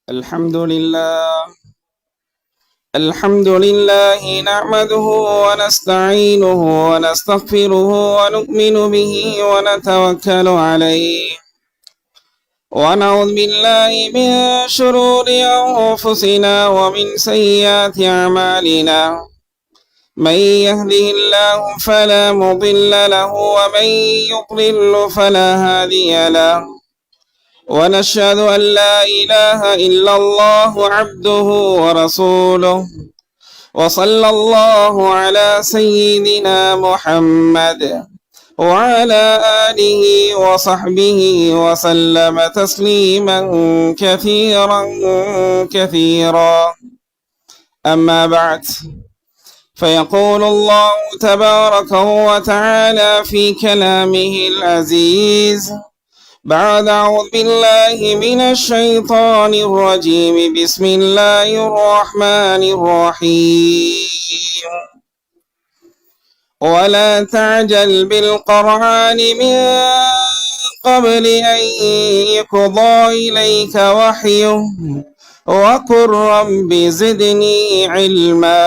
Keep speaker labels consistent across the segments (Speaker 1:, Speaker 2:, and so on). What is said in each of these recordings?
Speaker 1: الحمد لله نحمده ونستعينه ونستغفره ونؤمن به ونتوكل عليه ونعوذ بالله من شرور أنفسنا ومن سيئات أعمالنا من يهده الله فلا مضل له ومن يضلل فلا هادي له ونشهد أن لا إله إلا الله عبده ورسوله وصلى الله على سيدنا محمد وعلى آله وصحبه وسلم تسليما كثيرا أما بعد فيقول الله تبارك وتعالى في كلامه العزيز بعد أعوذ بالله من الشيطان الرجيم بسم الله الرحمن الرحيم ولا تعجل بالقرآن من قبل أن يقضى إليك وحيه وقل رب زدني علما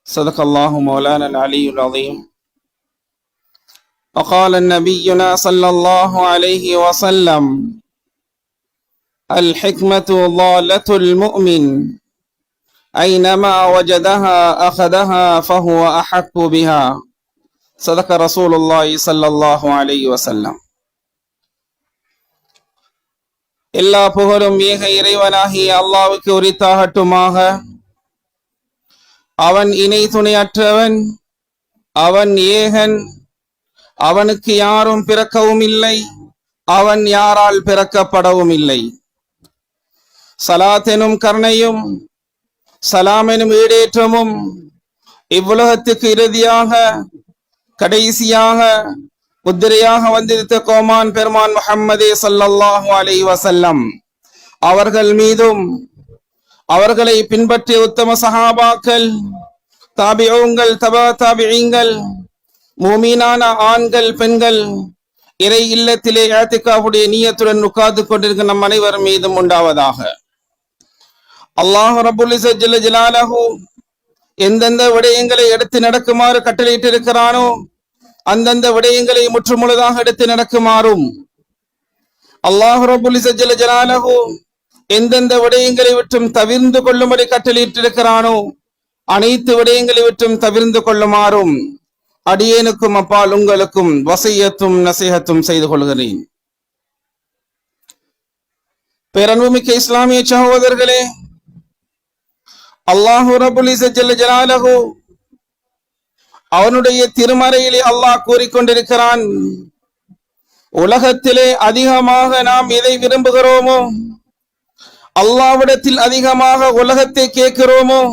Speaker 1: صدق الله مولانا العلي العظيم وقال نبينا صلى الله عليه وسلم الحكمة ضالة المؤمن أينما وجدها أخذها فهو أحق بها صدق رسول الله صلى الله عليه وسلم. எல்லா புகழும் ஏக இறைவனாகிய அல்லாஹ்வுக்கு உரித்தாகட்டுமாக. அவன் இணை துணையற்றவன், அவன் ஏகன், அவனுக்கு யாரும் பிறக்கவும் இல்லை, அவன் யாரால் பிறக்கப்படவும் இல்லை. சலாத் எனும் கருணையும் சலாம் எனும் ஈடேற்றமும் இவ்வுலகத்துக்கு இறுதியாக கடைசியாக முத்திரையாக வந்திருந்த கோமான் பெருமான் முஹம்மதே ஸல்லல்லாஹு அலைஹி வஸல்லம் அவர்கள் மீதும் அவர்களை பின்பற்றிய உத்தம சஹாபாக்கள், தாபிஊன்கள், தபா தாபிஈன்கள், மூமீனான ஆண்கள் பெண்கள், இறை இல்லத்திலே இஅ்திகாஃபுடைய நியத்துடன் உட்கார்ந்து கொண்டிருக்கிற நம் அனைவர் மீதும் உண்டாவதாக. அல்லாஹ் ரப்புல் இஸ்ஸத் ஜல்ல ஜலாலஹு எந்தெந்த விடயங்களை எடுத்து நடக்குமாறு கட்டளையிட்டு இருக்கிறானோ அந்தந்த விடயங்களை முற்றுமுழுதாக எடுத்து நடக்குமாறும், அல்லாஹ் ரப்புல் இஸ்ஸத் ஜல்ல ஜலாலஹு எந்தெந்த விடயங்களை விட்டும் தவிர்ந்து கொள்ளும்படி கட்டளையிட்டு இருக்கிறானோ அனைத்து விடயங்களை விட்டும் தவிர்ந்து கொள்ளுமாறும் அடியேனுக்கும் அப்பால் உங்களுக்கும் வசியத்தும் நசீஹத்தும் செய்து கொள்கிறேன். பேரன்புமிக்க இஸ்லாமிய சகோதரர்களே, அல்லாஹ் ரப்புல் இஸ்ஸத் ஜல்ல ஜலாலஹு அவனுடைய திருமறையிலே அல்லாஹ் கூறிக்கொண்டிருக்கிறான், உலகத்திலே அதிகமாக நாம் எதை விரும்புகிறோமோ, அல்லாஹ்விடத்தில் அதிகமாக உலகத்தை கேட்கிறோமோ,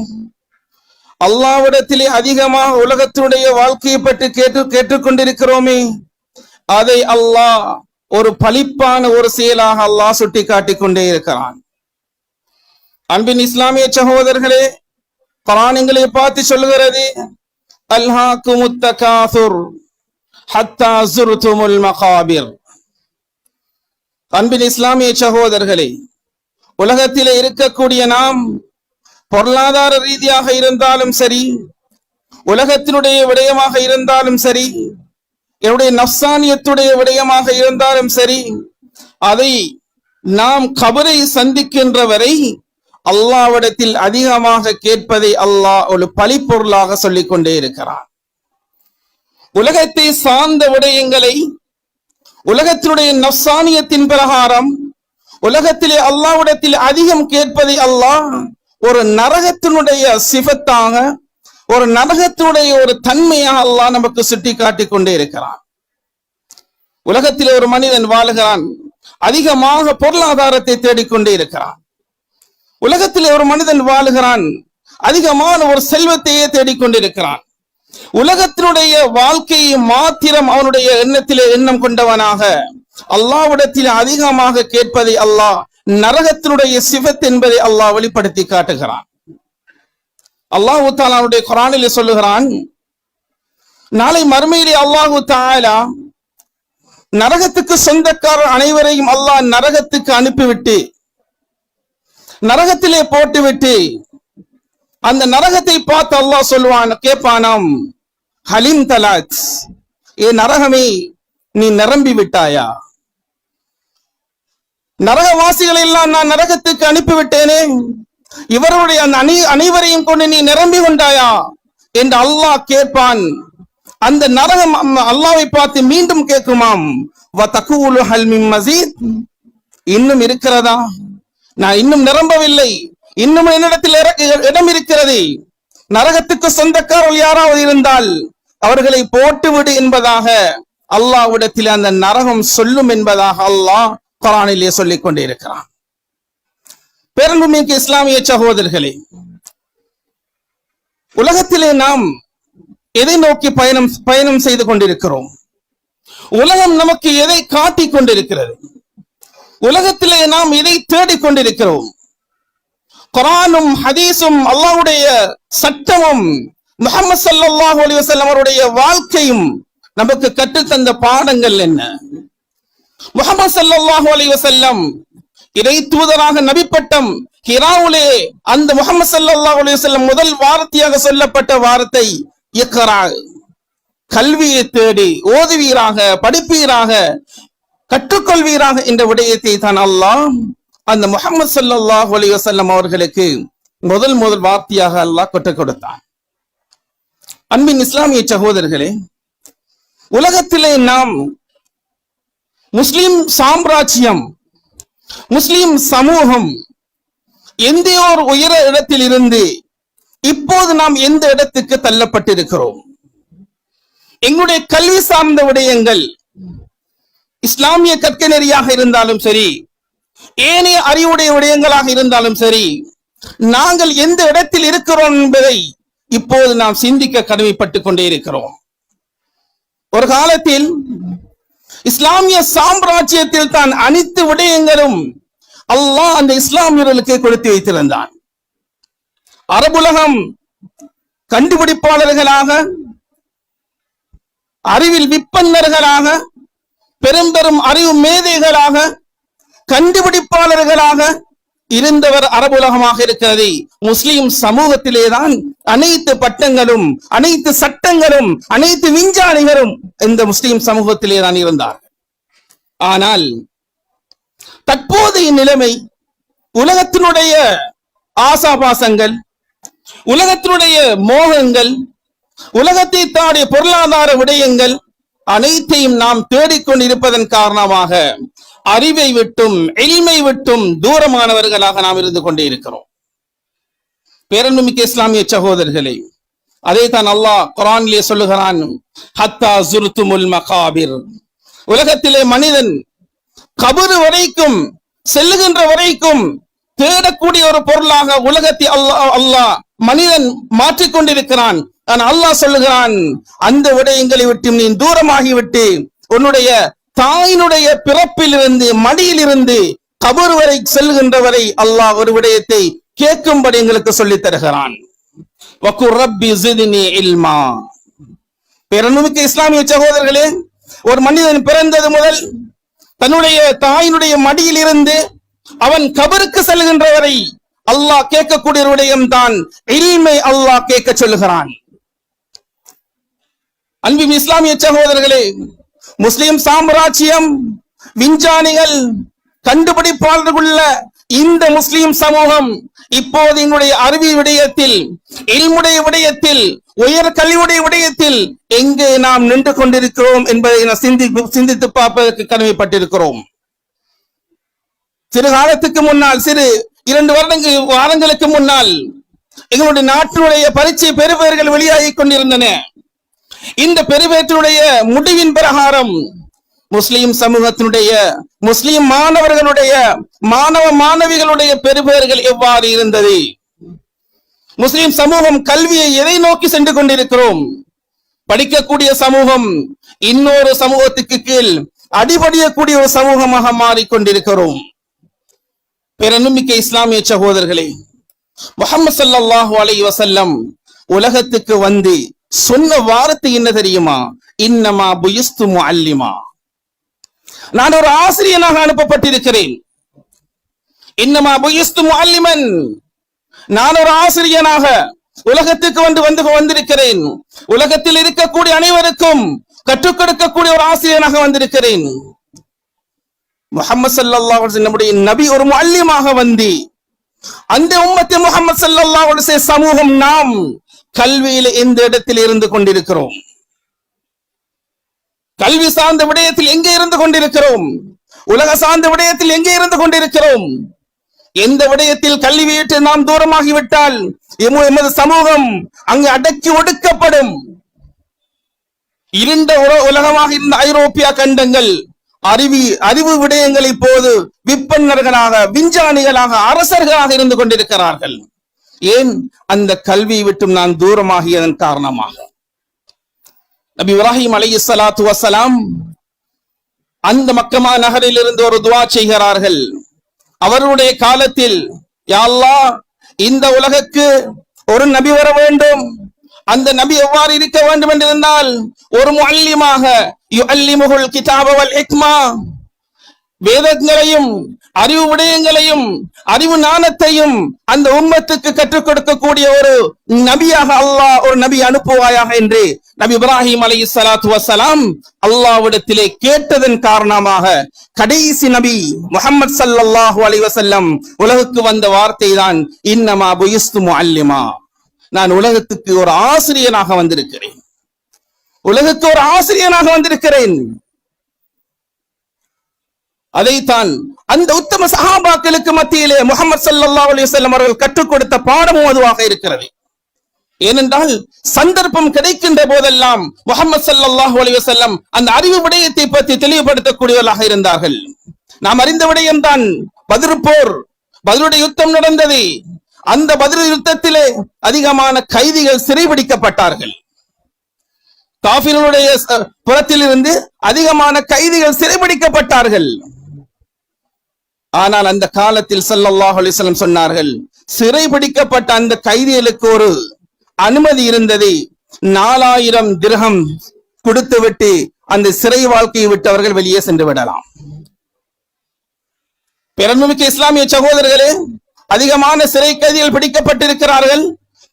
Speaker 1: அல்லாஹ்விடத்திலே அதிகமாக உலகத்தினுடைய வாழ்க்கையை பற்றி கேட்டுக்கொண்டிருக்கிறோமே, அதை அல்லாஹ் ஒரு பழிப்பான ஒரு செயலாக அல்லாஹ் சுட்டி காட்டிக் கொண்டே இருக்கிறான். அன்பின் இஸ்லாமிய சகோதரர்களே, குர்ஆன் எங்களை பார்த்து சொல்கிறது, அல்ஹாக்குமுத் தகாசுர் ஹத்தா ஸுர்துமுல் மகாபிர். அன்பின் இஸ்லாமிய சகோதரர்களே, உலகத்திலே இருக்கக்கூடிய நாம் பொருளாதார ரீதியாக இருந்தாலும் சரி, உலகத்தினுடைய விடயமாக இருந்தாலும் சரி, என்னுடைய நஃப்சானியத்துடைய விடயமாக இருந்தாலும் சரி, அதை நாம் கபரை சந்திக்கின்ற வரை அல்லாஹ்விடத்தில் அதிகமாக கேட்பதை அல்லாஹ் ஒரு பழிப்பொருளாக சொல்லிக் கொண்டே இருக்கிறான். உலகத்தை சார்ந்த விடயங்களை உலகத்தினுடைய நஃப்சானியத்தின் பிரகாரம் உலகத்திலே அல்லாஹ்விடத்தில் அதிகம் கேட்பதை அல்லாஹ் ஒரு நரகத்தினுடைய சிஃபத்தாக, ஒரு நரகத்தினுடைய ஒரு தன்மையாக அல்லாஹ் நமக்கு சுட்டி காட்டிக் கொண்டே இருக்கிறான். உலகத்திலே ஒரு மனிதன் வாழுகிறான், அதிகமாக பொருளாதாரத்தை தேடிக்கொண்டே இருக்கிறான். உலகத்திலே ஒரு மனிதன் வாழுகிறான், அதிகமான ஒரு செல்வத்தையே தேடிக்கொண்டிருக்கிறான். உலகத்தினுடைய வாழ்க்கையை மாத்திரம் அவனுடைய எண்ணத்திலே எண்ணம் கொண்டவனாக அல்லாஹ்விடத்தில் அதிகமாக கேட்பதை அல்லாஹ் நரகத்தினுடைய சிஃபத் என்பதை அல்லாஹ் வெளிப்படுத்தி காட்டுகிறான். அல்லாஹ் தஆலா குர்ஆனிலே சொல்லுகிறான், நாளை மறுமையிலே அல்லாஹ் தஆலா நரகத்துக்கு சொந்தக்காரர் அனைவரையும் அல்லாஹ் நரகத்துக்கு அனுப்பிவிட்டு நரகத்திலே போட்டுவிட்டு அந்த நரகத்தை பார்த்து அல்லாஹ் சொல்வான், கேட்பானாம், ஹலிம் தலாத், ஏ நரகமே நீ நிரம்பி விட்டாயா? நரகவாசிகளை எல்லாம் நான் நரகத்துக்கு அனுப்பிவிட்டேனே, இவருடைய அந்த அனைவரையும் கொண்டு நீ நிரம்பி கொண்டாயா என்று அல்லாஹ் கேட்பான். அந்த நரகம் அல்லாஹ்வை பார்த்து மீண்டும் கேட்குமாம், வதகூலு ஹல் மின் மஸீத், இன்னும் இருக்கிறதா? நான் இன்னும் நிரம்பவில்லை, இன்னும் என்னிடத்தில் இடம் இருக்கிறது. நரகத்துக்கு சொந்தக்காரர்கள் யாராவது இருந்தால் அவர்களை போட்டுவிடு என்பதாக அல்லாஹ்விடத்தில் அந்த நரகம் சொல்லும் என்பதாக அல்லாஹ் குர்ஆனிலே சொல்லிக் கொண்டே இருக்கிறான். பேரன்புமிக்க இஸ்லாமிய சகோதரர்களே, உலகத்திலே நாம் எதை நோக்கி பயணம் செய்து கொண்டிருக்கிறோம்? உலகம் நமக்கு எதை காட்டிக் கொண்டிருக்கிறது? உலகத்திலே நாம் எதை தேடிக் கொண்டிருக்கிறோம்? குர்ஆனும் ஹதீஸும் அல்லாஹ்வுடைய சட்டமும் முஹம்மது ஸல்லல்லாஹு அலைஹி வஸல்லம் அவருடைய வாழ்க்கையும் நமக்கு கற்றுத்தந்த பாடங்கள் என்ன? முஹம்மது ஸல்லல்லாஹு அலைஹி வஸல்லம் இறை தூதராக நபி பட்டம் ஹிராவிலே அந்த முஹம்மது ஸல்லல்லாஹு அலைஹி வஸல்லம் முதல் வார்த்தையாக சொல்லப்பட்ட வார்த்தை இக்ரா, கல்வியை தேடி ஓதுவீராக, படிப்பீராக, கற்றுக்கொள்வீராக என்ற விடயத்தை தான் அல்லாஹ் அந்த முஹம்மது ஸல்லல்லாஹு அலைஹி வஸல்லம் அவர்களுக்கு முதல் வார்த்தையாக அல்லாஹ் கற்றுக் கொடுத்தான். அன்பின் இஸ்லாமிய சகோதரர்களே, உலகத்திலே நாம் முஸ்லிம் சாம்ராஜ்யம், முஸ்லிம் சமூகம் எந்த ஒரு உயர இடத்தில் இருந்து இப்போது நாம் எந்த இடத்துக்கு தள்ளப்பட்டிருக்கிறோம்? எங்களுடைய கல்வி சார்ந்த விடயங்கள் இஸ்லாமிய கற்கை நெறியாக இருந்தாலும் சரி, ஏனைய அறிவுடைய விடயங்களாக இருந்தாலும் சரி, நாங்கள் எந்த இடத்தில் இருக்கிறோம் என்பதை இப்போது நாம் சிந்திக்க கடமைப்பட்டுக் கொண்டே இருக்கிறோம். ஒரு காலத்தில் இஸ்லாமிய சாம்ராஜ்யத்தில் தான் அனைத்து விடயங்களும் அல்லாஹ் அந்த இஸ்லாமியர்களுக்கு கொடுத்து வைத்திருந்தான். அரபுலகம் கண்டுபிடிப்பாளர்களாக, அறிவில் விற்பன்னர்களாக, பெரும் அறிவு மேதைகளாக, கண்டுபிடிப்பாளர்களாக இருந்தவர் அரபுலகமாக இருக்கிறது. முஸ்லிம் சமூகத்திலேதான் அனைத்து பட்டங்களும், அனைத்து சட்டங்களும், அனைத்து விஞ்ஞானிகளும் இந்த முஸ்லிம் சமூகத்திலேதான் இருந்தார். ஆனால் தற்போதைய நிலைமை, உலகத்தினுடைய ஆசாபாசங்கள், உலகத்தினுடைய மோகங்கள், உலகத்தை தாண்டிய பொருளாதார விடயங்கள் அனைத்தையும் நாம் தேடிக்கொண்டிருப்பதன் காரணமாக அறிவை விட்டும் இல்மை விட்டும் தூரமானவர்களாக நாம் இருந்து கொண்டே இருக்கிறோம். பேரன்புமிக்க இஸ்லாமிய சகோதரர்களே, அதே தான் அல்லாஹ் குர்ஆனிலே சொல்லுகிறான், ஹத்தா ஸுர்துமுல் மகாபிர், உலகத்திலே மனிதன் கபர் வரைக்கும் செல்லுகின்ற வரைக்கும் தேடக்கூடிய ஒரு பொருளாக உலகத்தை அல்லாஹ் மனிதன் மாற்றிக்கொண்டிருக்கிறான். அல்லாஹ் சொல்லுகிறான், அந்த விடயங்களை விட்டு நீ தூரமாகிவிட்டு உன்னுடைய தாயினுடைய பிறப்பிலிருந்து, மடியிலிருந்து கபர் வரை செல்கின்ற வரை அல்லாஹ் ஒரு விடயத்தை கேட்கும்படி எங்களுக்கு சொல்லித் தருகிறான். வகுர் ரப்பி ஸித்னி இல்மா. பேரன்புமிக்க இஸ்லாமிய சகோதரர்களே, ஒரு மனிதன் பிறந்தது முதல் தன்னுடைய தாயினுடைய மடியில் இருந்து அவன் கபருக்கு செல்கின்ற வரை அல்லாஹ் கேட்கக்கூடிய விடயம் தான் இல்மை அல்லாஹ் கேட்க சொல்லுகிறான். அன்பின் இஸ்லாமிய சகோதரர்களே, முஸ்லிம் சாம்ராஜ்யம், விஞ்ஞானிகள், கண்டுபிடிப்பாளர்கள் இந்த முஸ்லிம் சமூகம் இப்போது எங்களுடைய அறிவி விடயத்தில், இல்முடைய விடயத்தில், உயர் கல்வியுடைய விடயத்தில் எங்கே நாம் நின்று கொண்டிருக்கிறோம் என்பதை சிந்தித்து பார்ப்பதற்கு கடமைப்பட்டிருக்கிறோம். சிறு காலத்துக்கு முன்னால், 2 வாரங்களுக்கு முன்னால் எங்களுடைய நாட்டினுடைய பரீட்சை பெறுபேறுகள் வெளியாகி கொண்டிருந்தன. இந்த பெறுபேற்றினுடைய முடிவின் பிரகாரம் முஸ்லிம் சமூகத்தினுடைய, முஸ்லிம் மாணவர்களுடைய, மாணவிகளுடைய பெறுபேறுகள் எவ்வாறு இருந்தது? முஸ்லிம் சமூகம் கல்வியை எதை நோக்கி சென்று கொண்டிருக்கிறோம்? படிக்கக்கூடிய சமூகம் இன்னொரு சமூகத்துக்கு கீழ் அடிபடியக்கூடிய ஒரு சமூகமாக மாறிக்கொண்டிருக்கிறோம். பேரன்புமிக்க இஸ்லாமிய சகோதரர்களே, முஹம்மது ஸல்லல்லாஹு அலைஹி வஸல்லம் உலகத்துக்கு வந்து சொன்ன வார்த்தை என்ன தெரியுமா? இன்னமா புயிஸ்து முஅல்லிமா, நான் ஒரு ஆசிரியனாக அனுப்பப்பட்டிருக்கிறேன். இன்னமா புயிஸ்து முஅல்லிமன், நான் ஒரு ஆசிரியனாக உலகத்துக்கு வந்திருக்கிறேன். உலகத்தில் இருக்கக்கூடிய அனைவருக்கும் கற்றுக் கொடுக்கக்கூடிய ஒரு ஆசிரியனாக வந்திருக்கிறேன். முஹம்மது ஸல்லல்லாஹு அலைஹி வஸல்லம் நம்முடைய நபி ஒரு முஅல்லிமாக வந்து அந்த உம்மத்தி முஹம்மது ஸல்லல்லாஹு அலைஹி வஸல்லம் சமூகம் நாம் கல்வியில் எந்த இடத்தில் இருந்து கொண்டிருக்கிறோம்? கல்வி சார்ந்த விடயத்தில் எங்கே இருந்து கொண்டிருக்கிறோம்? உலக சார்ந்த விடயத்தில் எங்கே இருந்து கொண்டிருக்கிறோம்? எந்த விடயத்தில் கல்வி விட்டு நாம் தூரமாகிவிட்டால் எமது சமூகம் அங்கு அடக்கி ஒடுக்கப்படும். இருண்ட உலகமாக இருந்த ஐரோப்பிய கண்டங்கள் அறிவு விடயங்கள் இப்போது விற்பனர்களாக, விஞ்ஞானிகளாக, அரசர்களாக இருந்து கொண்டிருக்கிறார்கள். ஏன்? அந்த கல்வி விட்டும் நான் தூரமாகியதன் காரணமாக. நபி இப்ராஹிம் அலைஹிஸ்ஸலாத்து வஸ்ஸலாம் அந்த மக்கமா நகரில் இருந்து ஒரு துஆ செய்கிறார்கள். அவருடைய காலத்தில், யா அல்லாஹ், இந்த உலகுக்கு ஒரு நபி வர வேண்டும். அந்த நபி எவ்வாறு இருக்க வேண்டும் என்றிருந்தால், ஒரு முஅல்லிமாக, யுஅல்லிமுல் கிதாப வல் ஹிக்மா, வேதங்களையும் அறிவு விடயங்களையும் அறிவு ஞானத்தையும் அந்த உம்மத்துக்கு கற்றுக் கொடுக்கக்கூடிய ஒரு நபியாக அல்லாஹ் ஒரு நபி அனுப்புவாயாக என்று நபி இப்ராஹிம் அலைஹிஸ்ஸலாத்து வஸ்ஸலாம் அல்லாஹ்விடத்திலே கேட்டதன் காரணமாக கடைசி நபி முஹம்மது ஸல்லல்லாஹு அலைஹி வஸல்லம் உலகுக்கு வந்த வார்த்தை தான் இன்னமா புயிஸ்து முஅல்லிமா, நான் உலகத்துக்கு ஒரு ஆசிரியனாக வந்திருக்கிறேன். உலகுக்கு ஒரு ஆசிரியனாக வந்திருக்கிறேன். அதைத்தான் அந்த உத்தம சஹாபாக்களுக்கு மத்தியிலே முஹம்மது ஸல்லல்லாஹு அலைஹி வஸல்லம் அவர்கள் கற்றுக் கொடுத்த பாடமும் அதுவாக இருக்கிறது. ஏனென்றால் சந்தர்ப்பம் கிடைக்கின்ற போதெல்லாம் முஹம்மது ஸல்லல்லாஹு அலைஹி வஸல்லம் அந்த அறிவு விடயத்தை பற்றி தெளிவுபடுத்தக்கூடியவர்களாக இருந்தார்கள். நாம் அறிந்த விடயம்தான் பத்ர் போர், பத்ருடைய யுத்தம் நடந்தது. அந்த பத்ர் யுத்தத்திலே அதிகமான கைதிகள் சிறைபிடிக்கப்பட்டார்கள். காஃபிர்களுடைய புறத்திலிருந்து அதிகமான கைதிகள் சிறைபிடிக்கப்பட்டார்கள். ஆனால் அந்த காலத்தில் ஸல்லல்லாஹு அலைஹி வஸல்லம் சொன்னார்கள், சிறைபிடிக்கப்பட்ட அந்த கைதிகளுக்கு ஒரு அனுமதி இருந்தது. 4000 திர்ஹம் கொடுத்து விட்டு அந்த சிறை வாழ்க்கையை விட்டு அவர்கள் வெளியே சென்று விடலாம். பெருமைமிக்க இஸ்லாமிய சகோதரர்களே, அதிகமான சிறை கைதிகள் பிடிக்கப்பட்டிருக்கிறார்கள்.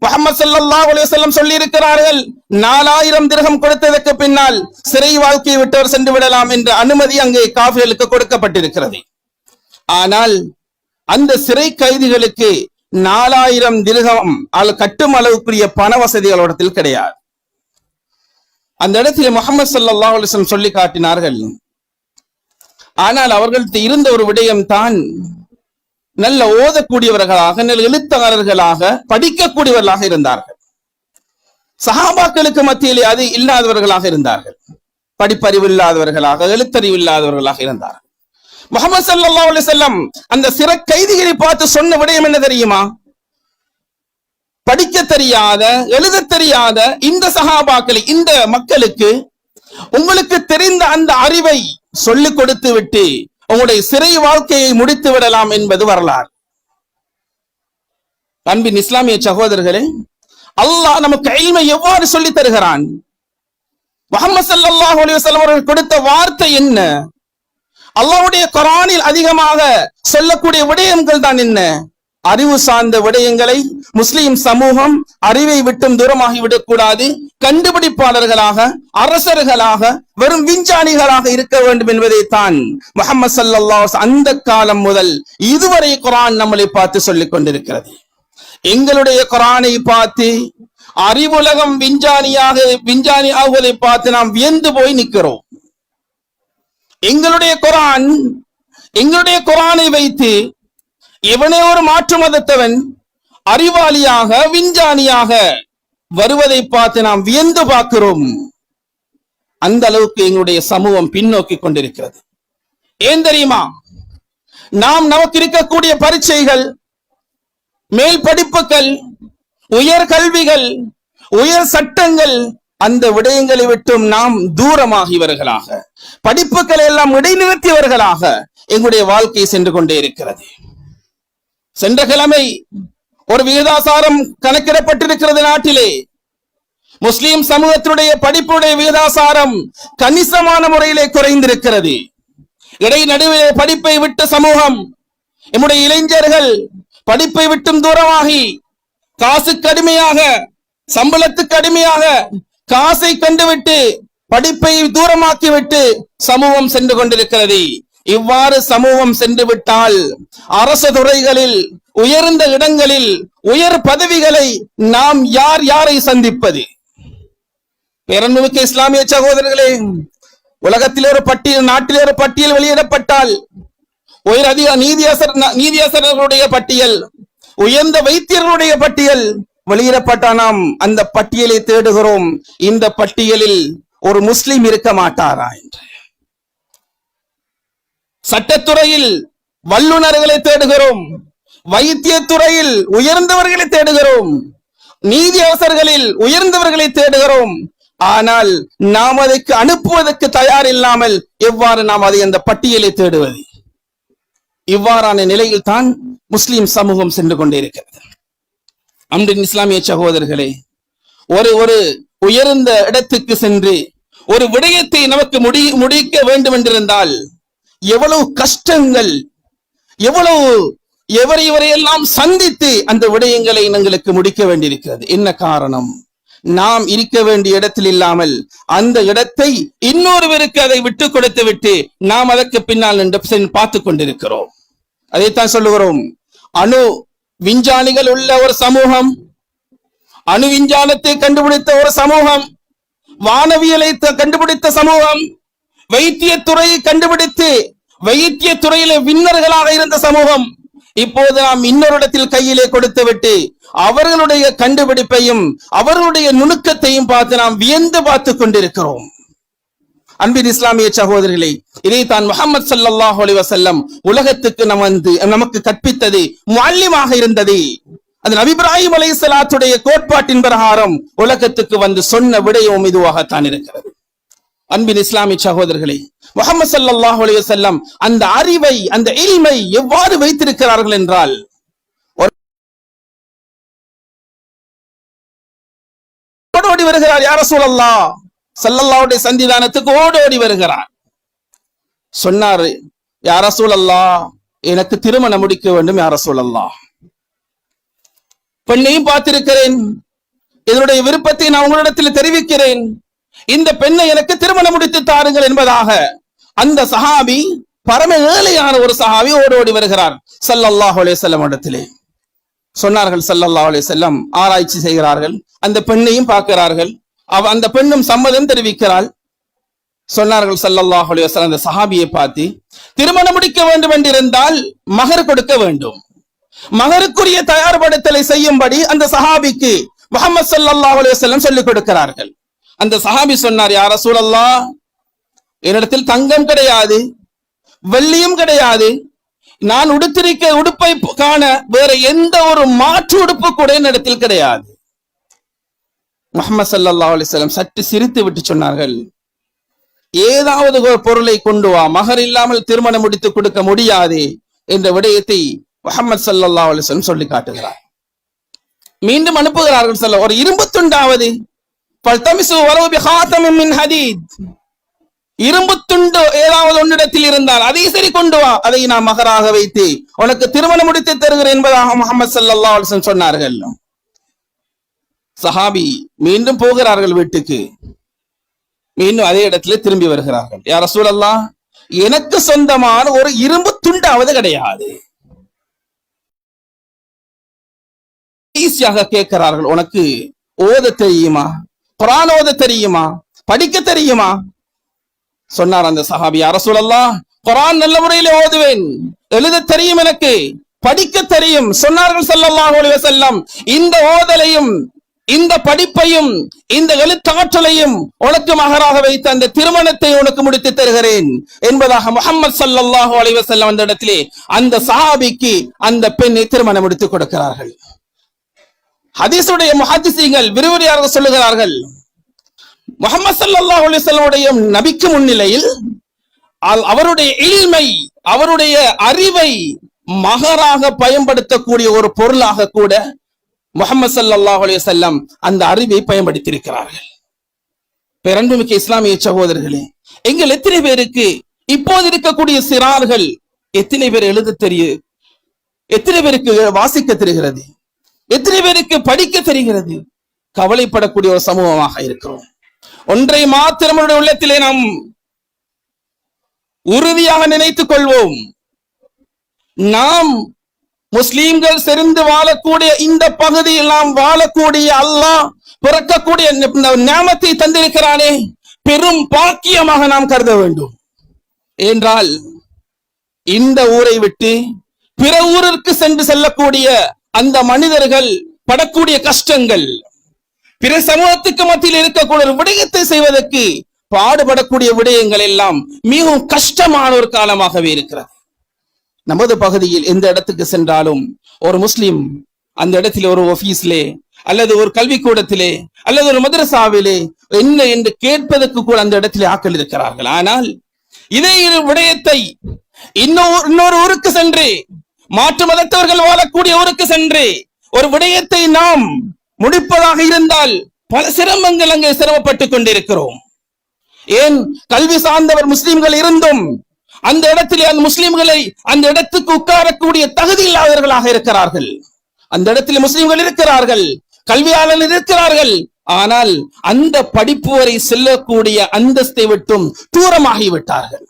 Speaker 1: முஹம்மது ஸல்லல்லாஹு அலைஹி வஸல்லம் சொல்லி இருக்கிறார்கள், 4000 திர்ஹம் கொடுத்ததற்கு பின்னால் சிறை வாழ்க்கையை விட்டவர் சென்று விடலாம் என்ற அனுமதி அங்கே காஃபிர்களுக்கு கொடுக்கப்பட்டிருக்கிறது. ஆனால் அந்த சிறை கைதிகளுக்கு 4000 திர்ஹம் கட்டும் அளவுக்குரிய பண வசதிகளோடத்தில் கிடையாது. அந்த இடத்தில் முஹம்மது ஸல்லல்லாஹு அலைஹி வஸல்லம் சொல்லி காட்டினார்கள். ஆனால் அவர்களுக்கு இருந்த ஒரு விடயம் தான், நல்ல ஓதக்கூடியவர்களாக, நல்ல எழுத்தாளர்களாக, படிக்கக்கூடியவர்களாக இருந்தார்கள். சஹாபாக்களுக்கு மத்தியிலே அது இல்லாதவர்களாக இருந்தார்கள். படிப்பறிவு இல்லாதவர்களாக, எழுத்தறிவு இல்லாதவர்களாக இருந்தார்கள். முஹம்மது ஸல்லல்லாஹு அலைஹி வஸல்லம் அந்த சிறை கைதிகளை பார்த்து சொன்ன விடயம் என்ன தெரியுமா? படிக்க தெரியாத, எழுத தெரியாத இந்த சஹாபாக்களை, இந்த மக்களுக்கு உங்களுக்கு தெரிந்த அந்த அறிவை சொல்லிக் கொடுத்து விட்டு உங்களுடைய சிறை வாழ்க்கையை முடித்து விடலாம் என்பது வரலாறு. அன்பின் இஸ்லாமிய சகோதரர்களே, அல்லாஹ் நமக்கு இல்மை எவ்வாறு சொல்லி தருகிறான்? முஹம்மது ஸல்லல்லாஹு அலைஹி வஸல்லம் அவர்கள் கொடுத்த வார்த்தை என்ன? அல்லாஹ்வுடைய குர்ஆனில் அதிகமாக சொல்லக்கூடிய விடயங்கள் தான் என்ன? அறிவு சார்ந்த விடயங்களை முஸ்லிம் சமூகம் அறிவை விட்டும் தூரமாகி விடக்கூடாது. கண்டுபிடிப்பாளர்களாக, அரசர்களாக, வெறும் விஞ்ஞானிகளாக இருக்க வேண்டும் என்பதை தான் முஹம்மது ஸல்லல்லாஹு அலைஹி வஸல்லம் அந்த காலம் முதல் இதுவரை குர்ஆன் நம்மளை பார்த்து சொல்லிக் கொண்டிருக்கிறது. எங்களுடைய குர்ஆனை பார்த்து அறிவுலகம் விஞ்ஞானி ஆகுவதை பார்த்து நாம் வியந்து போய் நிற்கிறோம். எங்களுடைய குர்ஆனை வைத்து இவனே ஒரு மாற்று மதத்தவன் அறிவாளியாக, விஞ்ஞானியாக வருவதை பார்த்து நாம் வியந்து பார்க்கிறோம். அந்த அளவுக்கு எங்களுடைய சமூகம் பின்னோக்கி கொண்டிருக்கிறது. ஏன் தெரியுமா? நமக்கு இருக்கக்கூடிய பரீட்சைகள், மேல் படிப்புகள், உயர் கல்விகள், உயர் சட்டங்கள், அந்த விடயங்களை விட்டும் நாம் தூரமாகியவர்களாக, படிப்புகளை எல்லாம் இடைநிறுத்தியவர்களாக எங்களுடைய வாழ்க்கை சென்று கொண்டே இருக்கிறது. சென்ற கிழமை ஒரு விகிதாசாரம் கணக்கிடப்பட்டிருக்கிறது. நாட்டிலே முஸ்லிம் சமூகத்தினுடைய படிப்புடைய விகிதாசாரம் கணிசமான முறையிலே குறைந்திருக்கிறது. இடைநடுவே படிப்பை விட்ட சமூகம் நம்முடைய இளைஞர்கள் படிப்பை விட்டும் தூரமாகி காசுக்கு அடிமையாக, சம்பளத்துக்கு அடிமையாக, காசை கண்டுவிட்டு படிப்பை தூரமாக்கிவிட்டு சமூகம் சென்று கொண்டிருக்கிறது. இவ்வாறு சமூகம் சென்று விட்டால் அரசு துறைகளில், உயர்ந்த இடங்களில், உயர் பதவிகளை நாம் யார் யாரை சந்திப்பது? பேரன்புமிக்க இஸ்லாமிய சகோதரர்களே, உலகத்திலே ஒரு பட்டியல், நாட்டிலே ஒரு பட்டியல் வெளியிடப்பட்டால், உயர் அதிக நீதியரசர்களுடைய பட்டியல், உயர்ந்த வைத்தியர்களுடைய பட்டியல் வெளியிடப்பட்டால் நாம் அந்த பட்டியலை தேடுகிறோம். இந்த பட்டியலில் ஒரு முஸ்லிம் இருக்க மாட்டாரா என்று. சட்டத்துறையில் வல்லுநர்களை தேடுகிறோம், வைத்தியத்துறையில் உயர்ந்தவர்களை தேடுகிறோம், நீதியரசர்களில் உயர்ந்தவர்களை தேடுகிறோம். ஆனால் நாம் அதற்கு அனுப்புவதற்கு தயார் இல்லாமல் எவ்வாறு நாம் அதை அந்த பட்டியலை தேடுவது? இவ்வாறான நிலையில் தான் முஸ்லிம் சமூகம் சென்று கொண்டிருக்கிறது. அன்பின் இஸ்லாமிய சகோதரர்களே, ஒரு உயர்ந்த இடத்துக்கு சென்று ஒரு விடயத்தை நமக்கு முடிக்க வேண்டும் என்றிருந்தால் எவ்வளவு கஷ்டங்கள், எவ்வளவு எவரையெல்லாம் சந்தித்து அந்த விடயங்களை எங்களுக்கு முடிக்க வேண்டியிருக்கிறது. என்ன காரணம்? நாம் இருக்க வேண்டிய இடத்தில் இல்லாமல் அந்த இடத்தை இன்னொருவருக்கு அதை விட்டு கொடுத்து விட்டு நாம் அதற்கு பின்னால் நின்று பார்த்து கொண்டிருக்கிறோம். அதைத்தான் சொல்லுகிறோம். அணு விஞ்ஞானிகள் உள்ள ஒரு சமூகம், அணு விஞ்ஞானத்தை கண்டுபிடித்த ஒரு சமூகம், வானவியலை கண்டுபிடித்த சமூகம், வைத்தியத்துறையை கண்டுபிடித்து வைத்தியத்துறையில விண்ணர்களாக இருந்த சமூகம், இப்போது நாம் இன்னொரு இடத்தில் கையிலே கொடுத்து விட்டு அவர்களுடைய கண்டுபிடிப்பையும் அவர்களுடைய நுணுக்கத்தையும் பார்த்து நாம் வியந்து பார்த்து கொண்டிருக்கிறோம். அன்பின் இஸ்லாமிய சகோதரர்களே, இதைத்தான் முஹம்மது ஸல்லல்லாஹு அலைஹி வஸல்லம் உலகத்துக்கு நமக்கு கற்பித்தது முஅல்லிமாக இருந்தது. அது நபி இப்ராஹிம் அலைஹிஸ்ஸலாத்துடைய கோட்பாட்டின் பிரகாரம் உலகத்துக்கு வந்து சொன்ன விடயம் இதுவாகத்தான் இருக்கிறது. அன்பின் இஸ்லாமிய சகோதரர்களே, முஹம்மது ஸல்லல்லாஹு அலைஹி வஸல்லம் அந்த அறிவை, அந்த இல்மை எவ்வாறு வைத்திருக்கிறார்கள் என்றால், ஓடி வருகிறார் யா ரசூலல்லாஹ், ஸல்லல்லாஹுடைய சன்னிதானத்துக்கு ஓடி வருகிறார். சொன்னார், யா ரசூலல்லாஹ், எனக்கு திருமணம் முடிக்க வேண்டும் யா ரசூலல்லாஹ். பெண்ணையும் பார்த்திருக்கிறேன், இதனுடைய விருப்பத்தை நான் உங்களிடத்தில் தெரிவிக்கிறேன், இந்த பெண்ணை எனக்கு திருமணம் முடித்து தாருங்கள் என்பதாக அந்த சஹாபி, பரம ஏழையான ஒரு சஹாபி ஓடி வருகிறார் ஸல்லல்லாஹு அலைஹி வஸல்லம் இடத்திலே. சொன்னார்கள் ஸல்லல்லாஹு அலைஹி வஸல்லம், ஆராய்ச்சி செய்கிறார்கள், அந்த பெண்ணையும் பார்க்கிறார்கள், அந்த பெண்ணும் சம்மதம் தெரிவிக்கிறாள். சொன்னார்கள் ஸல்லல்லாஹு அலைஹி வஸல்லம் அந்த சஹாபியை பார்த்து, திருமணம் முடிக்க வேண்டும் என்றிருந்தால் மகர் கொடுக்க வேண்டும். மகருக்குரிய தயார்படுத்தலை செய்யும்படி அந்த சஹாபிக்கு முஹம்மது ஸல்லல்லாஹு அலைஹி வஸல்லம் சொல்லிக் கொடுக்கிறார்கள். அந்த சஹாபி சொன்னார், யா ரசூலல்லாஹ், என்னிடத்தில் தங்கம் கிடையாது, வெள்ளியும் கிடையாது, நான் உடுத்திருக்க உடுப்பை காண வேற எந்த ஒரு மாற்று உடுப்பு கூட என்னிடத்தில் கிடையாது. முஹம்மது ஸல்லல்லாஹு அலைஹி வஸல்லம் சற்று சிரித்து விட்டு சொன்னார்கள், ஏதாவது ஒரு பொருளை கொண்டு வா, மகர் இல்லாமல் திருமணம் முடித்து கொடுக்க முடியாது என்ற விடயத்தை முஹம்மது ஸல்லல்லாஹு அலைஹி வஸல்லம் சொல்லி காட்டுகிறார். மீண்டும் அனுப்புகிறார்கள், ஒரு இரும்பு துண்டாவது, இரும்பு துண்டு ஏதாவது ஒன்னிடத்தில் இருந்தால் அதை சரி கொண்டு வா, அதை நான் மகராக வைத்து உனக்கு திருமணம் முடித்து தருகிறேன் என்பதாக முஹம்மது ஸல்லல்லாஹு அலைஹி வஸல்லம் சொன்னார்கள். சஹாபி மீண்டும் போகிறார்கள் வீட்டுக்கு, மீண்டும் அதே இடத்துல திரும்பி வருகிறார்கள். யா ரசூலல்லாஹ், எனக்கு சொந்தமான ஒரு இரும்பு துண்டாவது கிடையாது. ஈஸியாக கேட்கிறார்கள், உனக்கு ஓத தெரியுமா, குர்ஆன் ஓத தெரியுமா, படிக்க தெரியுமா? சொன்னார் அந்த சஹாபி, யா ரசூலல்லாஹ், குர்ஆன் நல்ல முறையில் ஓதுவேன், எழுத தெரியும், எனக்கு படிக்க தெரியும். சொன்னார்கள் ஸல்லல்லாஹு அலைஹி வஸல்லம், இந்த ஓதலையும் இந்த படிப்பையும் இந்த எழுத்தாற்றலையும் உனக்கு மகராக வைத்து அந்த திருமணத்தை உனக்கு முடித்து தருகிறேன் என்பதாக முஹம்மது ஸல்லல்லாஹு அலைஹி வஸல்லம் அந்த இடத்திலே அந்த சஹாபிக்கு அந்த பெண்ணை திருமணம் முடித்து கொடுக்கிறார்கள். ஹதீஸுடைய முஹத்திஸீன்கள் விரிவுரையாக சொல்லுகிறார்கள், முஹம்மது ஸல்லல்லாஹு அலைஹி வஸல்லம் நபிக்கு முன்னிலையில் அவருடைய இல்மை, அவருடைய அறிவை மகராக பயன்படுத்தக்கூடிய ஒரு பொருளாக கூட முஹம்மது ஸல்லல்லாஹு அலைஹி வஸல்லம் அந்த அறிவை பயன்படுத்தியிருக்கிறார்கள். பேரன்புமிக்க இஸ்லாமிய சகோதரர்களே, எங்கள் எத்தனை பேருக்கு இப்போது இருக்கக்கூடிய சிறார்கள் எத்தனை பேர் எழுத தெரியும், எத்தனை பேருக்கு வாசிக்க தெரிகிறது? எத்தனை பேருக்கு படிக்க தெரிகிறது? கவலைப்படக்கூடிய ஒரு சமூகமாக இருக்கிறோம். ஒன்றை மாத்திரம் உள்ளத்திலே நாம் உறுதியாக நினைத்துக் கொள்வோம். நாம் முஸ்லிம்கள் செறிந்து வாழக்கூடிய இந்த பகுதியில் நாம் வாழக்கூடிய அல்லாஹ் பிறக்கக்கூடிய நியமத்தை தந்திருக்கிறானே, பெரும் பாக்கியமாக நாம் கருத வேண்டும். என்றால் இந்த ஊரை விட்டு பிற ஊருக்கு சென்று செல்லக்கூடிய அந்த மனிதர்கள் படக்கூடிய கஷ்டங்கள், பிற சமூகத்துக்கு மத்தியில் இருக்கக்கூடிய ஒரு விடயத்தை செய்வதற்கு பாடுபடக்கூடிய விடயங்கள் எல்லாம் மிகவும் கஷ்டமான ஒரு காலமாகவே இருக்கிறது. நமது பகுதியில் எந்த இடத்துக்கு சென்றாலும் ஒரு முஸ்லிம் அந்த இடத்தில் ஒரு ஆபீஸ்லே அல்லது ஒரு கல்விக்கூடத்திலே அல்லது ஒரு மதரசாவிலே என்ன என்று கேட்பதற்கு கூட அந்த இடத்திலே ஆட்கள் இருக்கிறார்கள். ஆனால் இதே விடயத்தை இன்னொரு ஊருக்கு சென்று, மாற்று மதத்தவர்கள் வாழக்கூடிய ஊருக்கு சென்று ஒரு விடயத்தை நாம் முடிப்பதாக இருந்தால் பல சிரமங்கள் அங்கே சிரமப்பட்டுக் கொண்டிருக்கிறோம். ஏன் கல்வி சார்ந்தவர் முஸ்லிம்கள் இருந்தும் அந்த இடத்திலே அந்த முஸ்லிம்களை அந்த இடத்துக்கு உட்காரக்கூடிய தகுதி இல்லாதவர்களாக இருக்கிறார்கள். அந்த இடத்தில் முஸ்லிம்கள் இருக்கிறார்கள், கல்வியாளர்கள் இருக்கிறார்கள். ஆனால் அந்த படிப்பு வரை செல்லக்கூடிய அந்தஸ்தை விட்டும் தூரமாகிவிட்டார்கள்.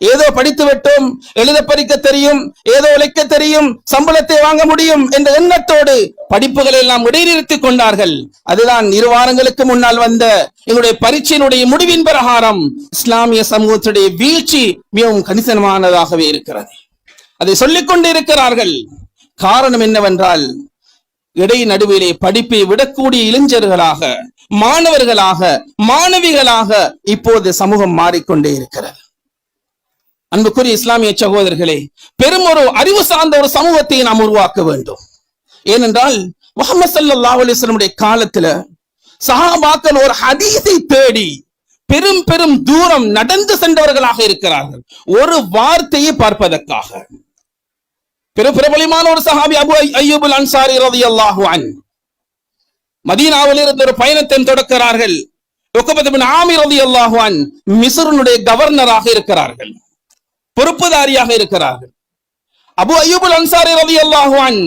Speaker 1: ஏதோ படித்து விட்டோம், எழுத படிக்க தெரியும், ஏதோ உழைக்க தெரியும், சம்பளத்தை வாங்க முடியும் என்ற எண்ணத்தோடு படிப்புகளை எல்லாம் இடைநிறுத்திக் கொண்டார்கள். அதுதான் 2 வாரங்களுக்கு முன்னால் வந்த எங்களுடைய பரீட்சையினுடைய முடிவின் பிரகாரம் இஸ்லாமிய சமூகத்துடைய வீழ்ச்சி மிகவும் கணிசமானதாகவே இருக்கிறது. அதை சொல்லிக் கொண்டு இருக்கிறார்கள். காரணம் என்னவென்றால், இடை நடுவிலே படிப்பை விடக்கூடிய இளைஞர்களாக, மாணவர்களாக, மாணவிகளாக இப்போது சமூகம் மாறிக்கொண்டே இருக்கிறது. அன்புக்குரிய இஸ்லாமிய சகோதரர்களே, பெரும் ஒரு அறிவு சார்ந்த ஒரு சமூகத்தை நாம் உருவாக்க வேண்டும். ஏனென்றால் முஹம்மது ஸல்லல்லாஹு அலைஹி வஸல்லம் காலத்துல சஹாபாக்கள் ஒரு ஹதீஸை தேடி பெரும் பெரும் தூரம் நடந்து சென்றவர்களாக இருக்கிறார்கள், ஒரு வார்த்தையை பார்ப்பதற்காக. பிரபலமான ஒரு சஹாபி அபு அய்யூப் அல் அன்சாரி ரலியல்லாஹு அன்ஹு மதீனாவில் இருந்து ஒரு பயணத்தை தொடக்கிறார்கள். உக்பத் இப்னு ஆமிர் ரலியல்லாஹு அன்ஹு மிஸ்ருடைய கவர்னராக இருக்கிறார்கள், பொறுப்புதாரியாக இருக்கிறார்கள். அபு அய்யூப் அல் அன்சாரி ரலியல்லாஹு அன்ஹு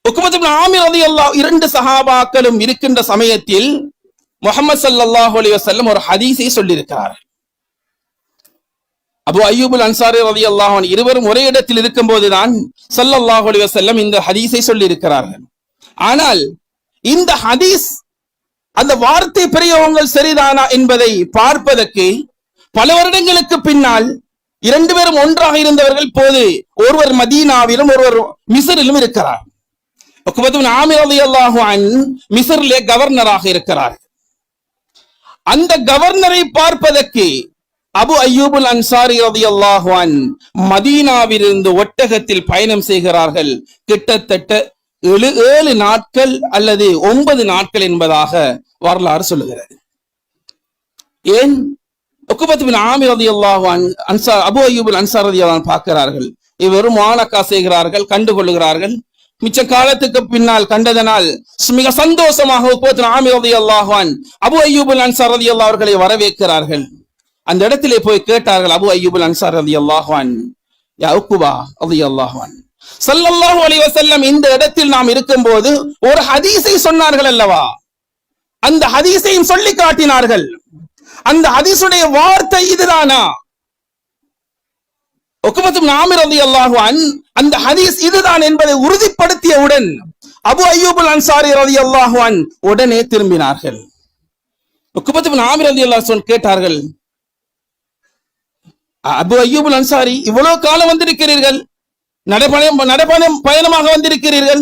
Speaker 1: உக்பத் இப்னு ஆமிர் ரலியல்லாஹு 2 சஹாபாக்களும் இருக்கின்ற சமயத்தில் முஹம்மது ஸல்லல்லாஹு அலைஹி வஸல்லம் ஒரு ஹதீஸை சொல்லி இருக்கிறார்கள். அபு அய்யூப் அல் அன்சாரி ரலியல்லாஹு அன்ஹு இருவரும் ஒரே இடத்தில் இருக்கும்போதுதான் ஸல்லல்லாஹு அலைஹி வஸல்லம் இந்த ஹதீஸை சொல்லி இருக்கிறார்கள். ஆனால் இந்த ஹதீஸ், அந்த வார்த்தை பிரயோகங்கள் சரிதானா என்பதை பார்ப்பதற்கு பல வருடங்களுக்கு பின்னால் 2 பேரும் ஒன்றாக இருந்தவர்கள் போது ஒருவர் மதீனாவிலும் ஒருவர் மிஸ்ரிலும் இருக்கிறார். உக்பத் இப்னு ஆமிர் ரலியல்லாஹு அன்ஹு மிஸ்ரிலே கவர்னராக இருக்கிறார். அந்த கவர்னரை பார்ப்பதற்கு அபு அய்யூப் அல் அன்சாரி ரலியல்லாஹு அன்ஹு மதீனாவிலிருந்து ஒட்டகத்தில் பயணம் செய்கிறார்கள். கிட்டத்தட்ட 7 நாட்கள் அல்லது 9 நாட்கள் என்பதாக வரலாறு சொல்லுகிறது. ஏன்? உக்பத் இப்னு ஆமிர் ரலியல்லாஹு அன்ஹு அபு அய்யூப் அல் அன்சாரி ரலியல்லாஹு அன்ஹு பார்க்கிறார்கள். இவரும் மானக்கா செய்கிறார்கள், கண்டுகொள்கிறார்கள். மிச்ச காலத்துக்கு பின்னால் கண்டதனால் மிக சந்தோஷமாக உக்பத் இப்னு ஆமிர் ரலியல்லாஹு அன்ஹு அபு அய்யூப் அல் அன்சாரி ரலியல்லாஹு அவர்களை வரவேற்கிறார்கள். அந்த இடத்திலே போய் கேட்டார்கள் அபு அய்யூப் அல் அன்சாரி ரலியல்லாஹு அன்ஹு, யா உக்பா ரலியல்லாஹு அன்ஹு, ஸல்லல்லாஹு அலைஹி வஸல்லம் இந்த இடத்தில் நாம் இருக்கும்போது ஒரு ஹதீஸை சொன்னார்கள் அல்லவா? அந்த ஹதீஸையும் சொல்லி காட்டினார்கள். அந்த ஹதீஸுடைய வார்த்தை இதுதானா? உக்பத் இப்னு ஆமிர் ரலியல்லாஹு அன்ஹு அந்த ஹதீஸ் இதுதான் என்பதை உறுதிப்படுத்தியவுடன் அபு அய்யூப் அல் அன்சாரி ரலியல்லாஹு அன்ஹு உடனே திரும்பினார்கள். உக்பத் இப்னு ஆமிர் ரலியல்லாஹு அன்ஹு கேட்டார்கள், அபு அய்யூப் அல் அன்சாரி, இவ்வளவு காலம் வந்திருக்கிறீர்கள், பயணமாக வந்திருக்கிறீர்கள்,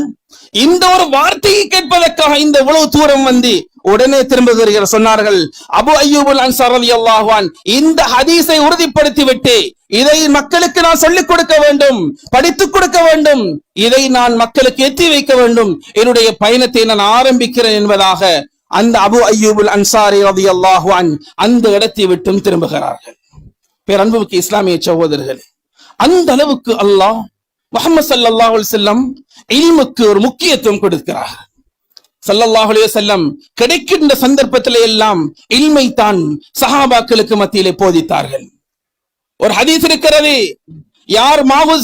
Speaker 1: இந்த ஒரு வார்த்தையை கேட்பதற்காக இந்த இவ்வளவு தூரம் வந்து உடனே திரும்புகிறீர்கள். சொன்னார்கள், அபு அய்யூப் அல் அன்சாரி ரலியல்லாஹு அன்ஹு இந்த ஹதீஸை உறுதிப்படுத்தி விட்டு இதை மக்களுக்கு நான் சொல்லிக் கொடுக்க வேண்டும், படித்துக் கொடுக்க வேண்டும், இதை நான் மக்களுக்கு எத்தி வைக்க வேண்டும், என்னுடைய பயணத்தை நான் ஆரம்பிக்கிறேன் என்பதாக அந்த அபு அய்யூப் அல் அன்சாரி ரலியல்லாஹு அன்ஹு அந்த இடத்தை விட்டும் திரும்புகிறார்கள். பேரன்புக்கு இஸ்லாமிய சகோதரர்களே, அந்த அளவுக்கு அல்லாஹ் முஹம்மது ஸல்லல்லாஹு அலைஹி வஸல்லம் இல்முக்கு ஒரு முக்கியத்துவம் கொடுக்கிறார். ஸல்லல்லாஹு அலைஹி வஸல்லம் கிடைக்கின்ற சந்தர்ப்பத்திலே எல்லாம் இல்மை தான் சஹாபாக்களுக்கு மத்தியிலே போதித்தார்கள். ஒரு ஹதீஸ் இருக்கிறது, யார் மாவு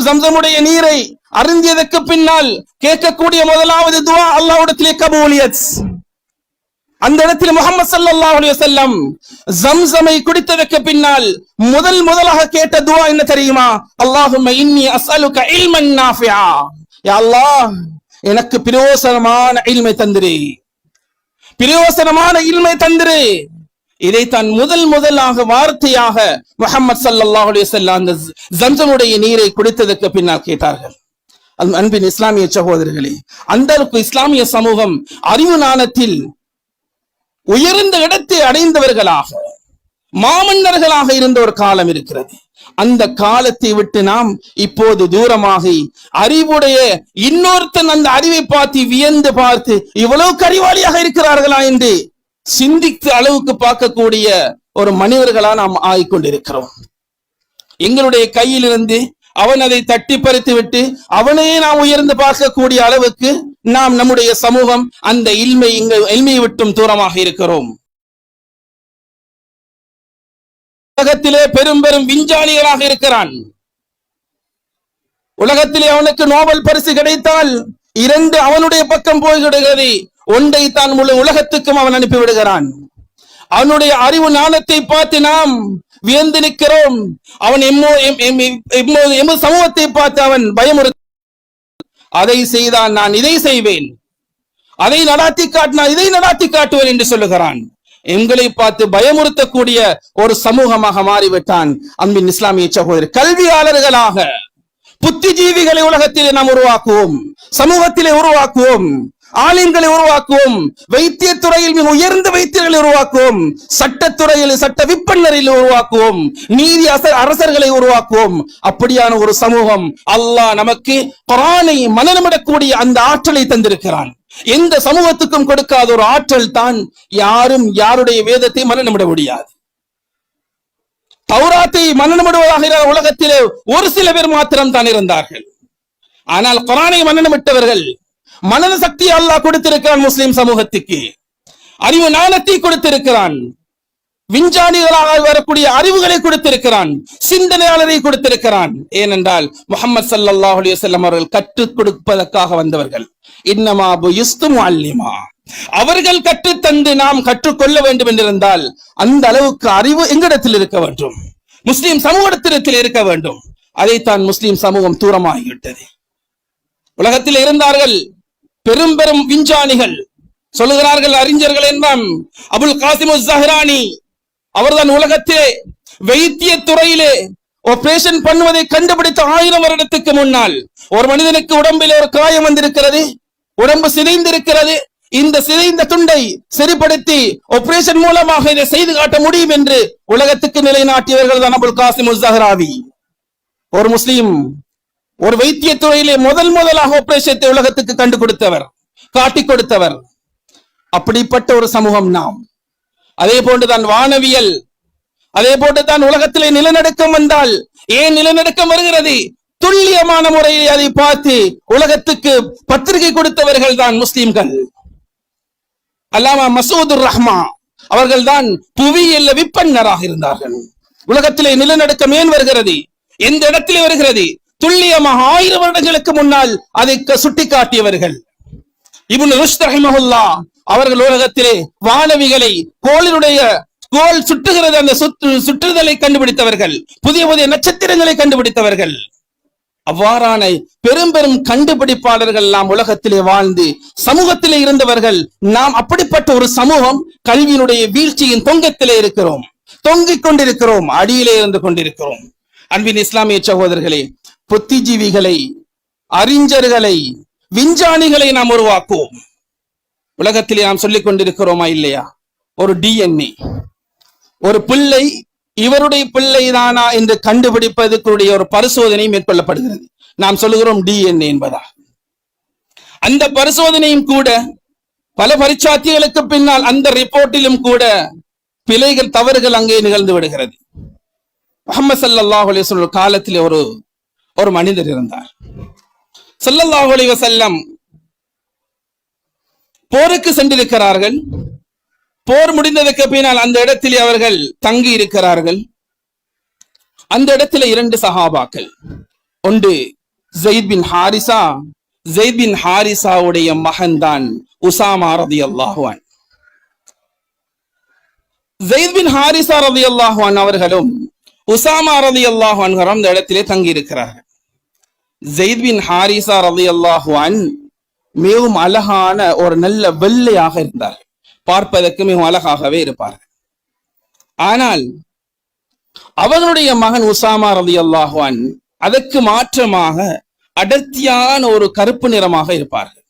Speaker 1: ஜம்சமுடைய நீரை அருந்தியதற்கு பின்னால் கேட்கக்கூடிய முதலாவது துவா அல்லாஹ்விடத்திலே கபூலியத். அந்த இடத்தில் முஹம்மது ஸல்லல்லாஹு அலைஹி வஸல்லம் ஜம்சமை குடித்ததற்கு பின்னால் முதலாக கேட்ட துவா என்ன தெரியுமா? அல்லாஹும்ம இன்னி அஸ்அலுக இல்மன் நாஃபிஆ. யா அல்லாஹ், எனக்கு பிரயோசனமான இல்மை தந்திரே, பிரயோசனமான இல்மை தந்திரே. இதைத்தான் முதலாக வார்த்தையாக முஹம்மது ஸல்லல்லாஹு அலைஹி வஸல்லம் அந்த ஜம்சமுடைய நீரை குடித்ததற்கு பின்னால் கேட்டார்கள். அன்பின் இஸ்லாமிய சகோதரர்களே, அந்த அளவுக்கு இஸ்லாமிய சமூகம் அறிவு ஞானத்தில் உயர்ந்த இடத்தை அடைந்தவர்களாக, மாமன்னர்களாக இருந்த ஒரு காலம் இருக்கிறது. அந்த காலத்தை விட்டு நாம் இப்போது தூரமாகி அறிவுடைய இன்னொருத்தன் அந்த அறிவை பார்த்து வியந்து பார்த்து இவ்வளவு அறிவாளியாக இருக்கிறார்களா என்று சிந்தித்த அளவுக்கு பார்க்கக்கூடிய ஒரு மனிதர்களா நாம் ஆகிக்கொண்டிருக்கிறோம். எங்களுடைய கையிலிருந்து அவன் அதை தட்டி பறித்து விட்டு அவனையே நாம் உயர்ந்து பார்க்கக்கூடிய அளவுக்கு நாம் நம்முடைய சமூகம் அந்த இல்மையை விட்டும் தூரமாக இருக்கிறோம். உலகத்திலே பெரும் விஞ்ஞானிகளாக இருக்கிறான். உலகத்திலே அவனுக்கு நோபல் பரிசு கிடைத்தால் 2 அவனுடைய பக்கம் போய்விடுகிறது, ஒன்றை தான் முழு உலகத்துக்கும் அவன் அனுப்பி விடுகிறான். அவனுடைய அறிவு ஞானத்தை பார்த்து நாம் வியந்து நிற்கிறோம். அவன் எமது சமூகத்தை பார்த்து அவன் பயமுறுத்த, அதை செய்தான் நான் இதை செய்வேன், அதை நடாத்தி காட்டினான் இதை நடாத்தி காட்டுவேன் என்று சொல்லுகிறான். எங்களை பார்த்து பயமுறுத்தக்கூடிய ஒரு சமூகமாக மாறிவிட்டான். அன்பின் இஸ்லாமிய சகோதரர், கல்வியாளர்களாக புத்திஜீவிகளை உலகத்திலே நாம் உருவாக்குவோம், சமூகத்திலே உருவாக்குவோம், ஆலிம்களை உருவாக்குவோம், வைத்திய துறையில் மிக உயர்ந்த வைத்தியர்களை உருவாக்குவோம், சட்டத்துறையில் சட்ட விற்பனரில் உருவாக்குவோம், நீதி அரசர்களை உருவாக்குவோம். அப்படியான ஒரு சமூகம் அல்லாஹ் நமக்கு குர்ஆனை மனனமிடக்கூடிய அந்த ஆற்றலை தந்திருக்கிறான். எந்த சமூகத்துக்கும் கொடுக்காத ஒரு ஆற்றல் தான். யாரும் யாருடைய வேதத்தை மனனமிட முடியாது. தௌராத்தை மனனமிடுவதாக உலகத்திலே ஒரு சில பேர் மாத்திரம் தான் இருந்தார்கள். ஆனால் குர்ஆனை மனனமிட்டவர்கள், மனன சக்தி அல்லாஹ் கொடுத்திருக்கிறான். முஸ்லிம் சமூகத்துக்கு அறிவு ஞானத்தை கொடுத்திருக்கிறான். விஞ்ஞானிகளாக வரக்கூடிய அறிவுகளை கொடுத்திருக்கிறான். சிந்தனையாளரை கொடுத்திருக்கிறான். ஏனென்றால் முஹம்மது ஸல்லல்லாஹு அலைஹி வஸல்லம் அவர்கள் கற்றுக் கொடுப்பதற்காக வந்தவர்கள். இன்னமா புயிஸ்து முஅல்லிமா, அவர்கள் கற்றுத்தந்து நாம் கற்றுக்கொள்ள வேண்டும் என்றிருந்தால் அந்த அளவுக்கு அறிவு எங்களிடத்தில் இருக்க வேண்டும், முஸ்லிம் சமூகத்திடத்தில் இருக்க வேண்டும். அதைத்தான் முஸ்லிம் சமூகம் தூரமாகிவிட்டது. உலகத்தில் இருந்தார்கள் பெரும் விஞ்ஞானிகள், சொல்லுகிறார்கள் அறிஞர்கள் என்றாம். அபுல் காசிம் ஸஹ்ரானி அவர்தான் உலகத்திலே வைத்திய துறையிலே ஆபரேஷன் பண்ணுவதை கண்டுபிடித்த 1000 வருடத்துக்கு முன்னால் ஒரு மனிதனுக்கு உடம்பில் ஒரு காயம் வந்திருக்கிறது, உடம்பு சிதைந்திருக்கிறது, இந்த சிதைந்த துண்டை சரிப்படுத்தி ஆபரேஷன் மூலமாக இதை செய்து காட்ட முடியும் என்று உலகத்துக்கு நிலைநாட்டியவர்கள் தான் அபுல் காசிம் ஸஹ்ராவி. ஒரு முஸ்லிம், ஒரு வைத்திய துறையிலே முதலாக ஆபரேஷத்தை உலகத்துக்கு கண்டு கொடுத்தவர், காட்டிக் கொடுத்தவர். அப்படிப்பட்ட ஒரு சமூகம் நாம். அதே போன்றுதான் வானவியல், அதே போன்றுதான் உலகத்திலே நிலநடுக்கம் வந்தால் ஏன் நிலநடுக்கம் வருகிறது, துல்லியமான முறையை அதை பார்த்து உலகத்துக்கு பத்திரிகை கொடுத்தவர்கள் தான் முஸ்லிம்கள். அல்லாமா மசூதுர் ரஹ்மா அவர்கள் தான் புவியியல் விற்பனராக இருந்தார்கள். உலகத்திலே நிலநடுக்கம் ஏன் வருகிறது, எந்த இடத்திலே வருகிறது, துல்லியமாக 1000 வருடங்களுக்கு முன்னால் அதை சுட்டிக்காட்டியவர்கள். இப்னு ருஷ்த் ரஹிமஹுல்லாஹ் அவர்கள் உலகத்திலே வானவிகளை கோள் சுற்றுகிறது அந்த சுற்றுதலை கண்டுபிடித்தவர்கள், புதிய நட்சத்திரங்களை கண்டுபிடித்தவர்கள். அவ்வாறான பெரும் கண்டுபிடிப்பாளர்கள் நாம் உலகத்திலே வாழ்ந்து சமூகத்திலே இருந்தவர்கள். நாம் அப்படிப்பட்ட ஒரு சமூகம் கல்வியினுடைய வீழ்ச்சியின் தொங்கத்திலே இருக்கிறோம், தொங்கிக் கொண்டிருக்கிறோம், அடியிலே இருந்து கொண்டிருக்கிறோம். அன்பின் இஸ்லாமிய சகோதரர்களே, புத்திஜீவிகளை, அறிஞர்களை, விஞ்ஞானிகளை நாம் உருவாக்குவோம். உலகத்திலே நாம் சொல்லிக் கொண்டிருக்கிறோமா இல்லையா? ஒரு டிஎன்ஏ, ஒரு பிள்ளை இவருடைய பிள்ளை தானா என்று கண்டுபிடிப்பதற்குரிய ஒரு பரிசோதனை மேற்கொள்ளப்படுகிறது. நாம் சொல்லுகிறோம் டிஎன்ஏ என்பதா. அந்த பரிசோதனையும் கூட பல பரிச்சாத்திகளுக்கு பின்னால் அந்த ரிப்போர்ட்டிலும் கூட பிழைகள், தவறுகள் அங்கே நிகழ்ந்து விடுகிறது. முஹம்மது ஸல்லல்லாஹு அலைஹி வஸல்லம் காலத்திலே ஒரு மனிதர் இருந்தார். ஸல்லல்லாஹு அலைஹி வஸல்லம் போருக்கு சென்றிருக்கிறார்கள். போர் முடிந்ததற்கு பின்னால் அந்த இடத்திலே அவர்கள் தங்கி இருக்கிறார்கள். அந்த இடத்துல 2 சஹாபாக்கள், ஒன்று ஸைத் பின் ஹாரிசா. ஸைத் பின் ஹாரிசாவுடைய மகன் தான் உசாமா ரலியல்லாஹு அன்ஹு. ஸைத் பின் ஹாரிசா ரலியல்லாஹு அன்ஹு அவர்களும் உசாமா ரலியல்லாஹு அன்ஹு அந்த இடத்திலே தங்கி இருக்கிறார்கள். ஸைத் பின் ஹாரிசா ரலியல்லாஹு அன்ஹு மிகவும் அழகான ஒரு நல்ல வெள்ளையாக இருந்தார். பார்ப்பதற்கு மிகவும் அழகாகவே இருப்பார்கள். ஆனால் அவர்களுடைய மகன் உசாமா ரலியல்லாஹு அன்ஹு அதற்கு மாற்றமாக அடர்த்தியான ஒரு கருப்பு நிறமாக இருப்பார்கள்.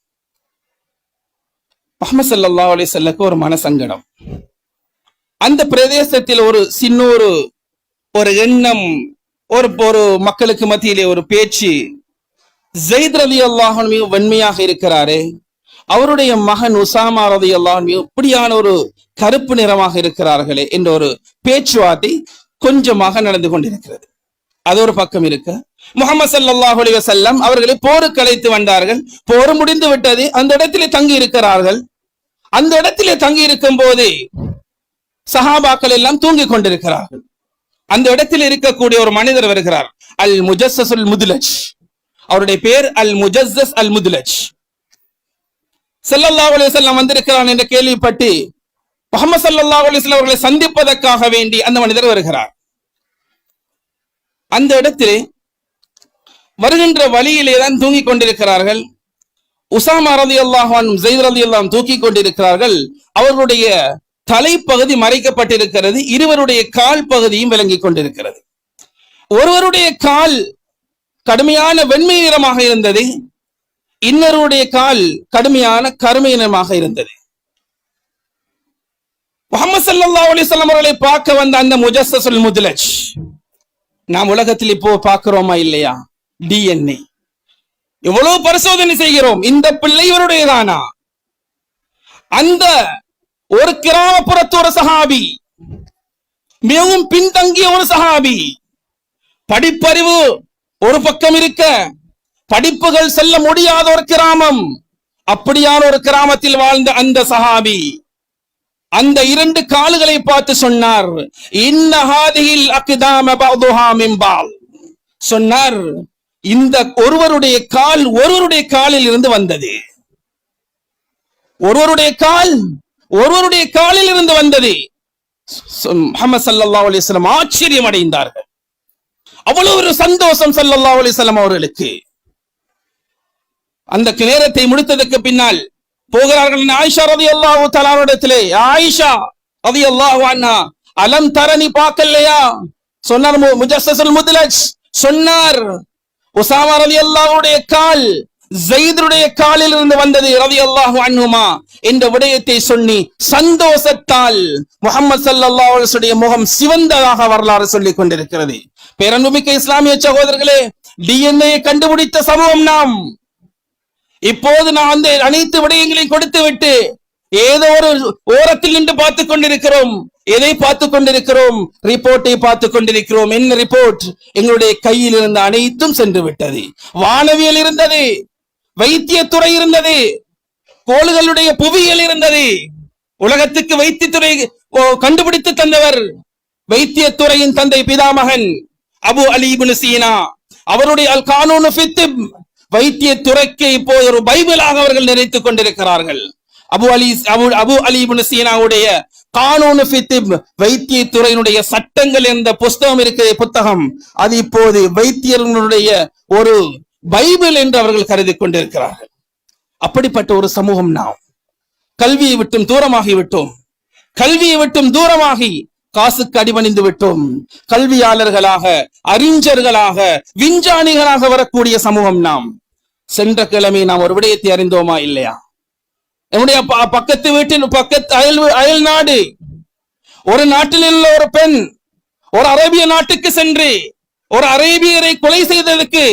Speaker 1: முஹம்மது ஸல்லல்லாஹு அலைஹி வஸல்லம் ஒரு மனசங்கடம். அந்த பிரதேசத்தில் ஒரு சின்ன ஒரு எண்ணம், ஒரு மக்களுக்கு மத்தியிலே ஒரு பேச்சு, ஸைத் ரலியல்லாஹு அன்ஹு மிக வெண்மையாக இருக்கிறாரே, அவருடைய மகன் உசாமா ரலியல்லாஹு அன்ஹு இப்படியான ஒரு கருப்பு நிறமாக இருக்கிறார்களே என்ற ஒரு பேச்சுவார்த்தை கொஞ்சமாக நடந்து கொண்டிருக்கிறது. அது ஒரு பக்கம் இருக்க, முஹம்மது ஸல்லல்லாஹு அலைஹி வஸல்லம் அவர்களை போருக்கு அழைத்து வந்தார்கள். போர் முடிந்து விட்டது. அந்த இடத்திலே தங்கி இருக்கிறார்கள். அந்த இடத்திலே தங்கி இருக்கும் போது சஹாபாக்கள் எல்லாம் தூங்கிக் கொண்டிருக்கிறார்கள். அந்த இடத்தில் இருக்கக்கூடிய ஒரு மனிதர் வருகிறார், அல் முஜஸ்ஸஸ் அல் முத்லஜ். அவருடைய பேர் அல் முஜஸ்ஸஸ் அல் முத்லஜ். ஸல்லல்லாஹு அலைஹி வஸல்லம் வந்திருக்கிறான் என்ற கேள்விப்பட்டு முஹம்மது ஸல்லல்லாஹு அலைஹி வஸல்லம் அவர்களை சந்திப்பதற்காக வேண்டி அந்த மனிதர் வருகிறார். அந்த இடத்திலே வருகின்ற வழியிலே தான் தூங்கிக் கொண்டிருக்கிறார்கள். உசாமா ரலியல்லாஹு அன்ஹு, ஸைத் ரலியல்லாஹு அன்ஹு தூக்கிக் கொண்டிருக்கிறார்கள். அவர்களுடைய தலைப்பகுதி மறைக்கப்பட்டிருக்கிறது. இருவருடைய கால் பகுதியும் விளங்கிக் கொண்டிருக்கிறது. ஒருவருடைய கால் கடுமையான வெண்மை நிறமாக இருந்தது, இன்னொருடைய கால் கடுமையான கருமை நிறமாக இருந்தது. முஹம்மது ஸல்லல்லாஹு அலைஹி வஸல்லம் அவர்களை பார்க்க வந்த அந்த முஜஸ்ஸஸுல் முத்லஜ், நாம் உலகத்தில் இப்போ பார்க்கிறோமா இல்லையா, டிஎன்ஏ எவ்வளவு பரிசோதனை செய்கிறோம், இந்த பிள்ளை இவருடையதானா? அந்த ஒரு கிராமப்புறத்து ஒரு சஹாபி, மிகவும் பின்தங்கிய ஒரு சஹாபி, படிப்பறிவு ஒரு பக்கம் இருக்க, படிப்புகள் செல்ல முடியாத ஒரு கிராமம், அப்படியான ஒரு கிராமத்தில் வாழ்ந்த அந்த சஹாபி அந்த 2 கால்களை பார்த்து சொன்னார், இன்ன ஹாதிஹில் அக்தாம பஅதுஹா மின் பஅத். சொன்னார், இந்த ஒருவருடைய கால் ஒருவருடைய காலில் இருந்து வந்தது. ஒருவருடைய காலில் இருந்து வந்தது. முஹம்மது ஸல்லல்லாஹு அலைஹி வஸல்லம் ஆச்சரியம் அடைந்தார்கள். அவ்வளவு ஒரு சந்தோஷம் ஸல்லல்லாஹு அலைஹி வஸல்லம் அவர்களுக்கு. அந்த நேரத்தை முடித்ததற்கு பின்னால் போகிறார்கள். ஆயிஷா ரலியல்லாஹு தஆலா இடத்திலே, ஆயிஷா ரலியல்லாஹு அன்ஹா, அலம் தரனி பார்க்கலையா? சொன்னார் முஜஸ்ஸஸுல் முத்லஜ், சொன்னார் உசாமா ரலியல்லாஹுடைய கால் ஸைதுடைய காலில் இருந்து வந்தது ரலியல்லாஹு அன்ஹுமா என்ற விடயத்தை சொல்லி சந்தோஷத்தால் முஹம்மது ஸல்லல்லாஹு அலைஹி வஸல்லம் முகம் சிவந்ததாக வரலாறு சொல்லிக் கொண்டிருக்கிறது. பேரன்புமிக்க இஸ்லாமிய சகோதரர்களே, டிஎன்ஏ கண்டுபிடித்த சமூகம் நாம். இப்போது நான் அந்த அனைத்து விடயங்களையும் கொடுத்து விட்டு ஏதோ ஒரு ஓரத்தில் நின்று பார்த்துக் கொண்டிருக்கிறோம். எதை பார்த்துக் கொண்டிருக்கிறோம்? ரிப்போர்ட்டை பார்த்துக் கொண்டிருக்கிறோம். என்ன ரிப்போர்ட்? எங்களுடைய கையில் இருந்த அனைத்தும் சென்று விட்டது. வானவியல் இருந்தது, வைத்தியத்துறை இருந்தது, கோள்களுடைய புவியியல் இருந்தது. உலகத்துக்கு வைத்தியத்துறை கண்டுபிடித்து தந்தவர் வைத்தியத்துறையின் தந்தை பிதாமகன் அபு அலி இப்னு சீனா. அவருடைய அல் கானூன் ஃபி திப் வைத்தியத்துறைக்கு இப்போது ஒரு பைபிளாக அவர்கள் நினைத்துக் கொண்டிருக்கிறார்கள். அபு அலி இப்னு சீனாவுடைய கானூன் ஃபி திப் வைத்தியத்துறையினுடைய சட்டங்கள் என்ற புத்தகம் இருக்கிற புத்தகம், அது இப்போது வைத்தியர்களுடைய ஒரு பைபிள் என்று அவர்கள் கருதி கொண்டிருக்கிறார்கள். அப்படிப்பட்ட ஒரு சமூகம் நாம். கல்வியை விட்டும் தூரமாகிவிட்டோம். கல்வியை விட்டும் தூரமாகி காசுக்கு அடிபணிந்து விட்டோம். கல்வியாளர்களாக, அறிஞர்களாக, விஞ்ஞானிகளாக வரக்கூடிய சமூகம் நாம். சென்ற கிழமை நாம் ஒரு விடயத்தை அறிந்தோமா இல்லையா? நம்முடைய பக்கத்து வீட்டில் அயல் நாடு ஒரு நாட்டில் உள்ள ஒரு பெண் ஒரு அரேபிய நாட்டுக்கு சென்று ஒரு அரேபியரை கொலை செய்ததற்கு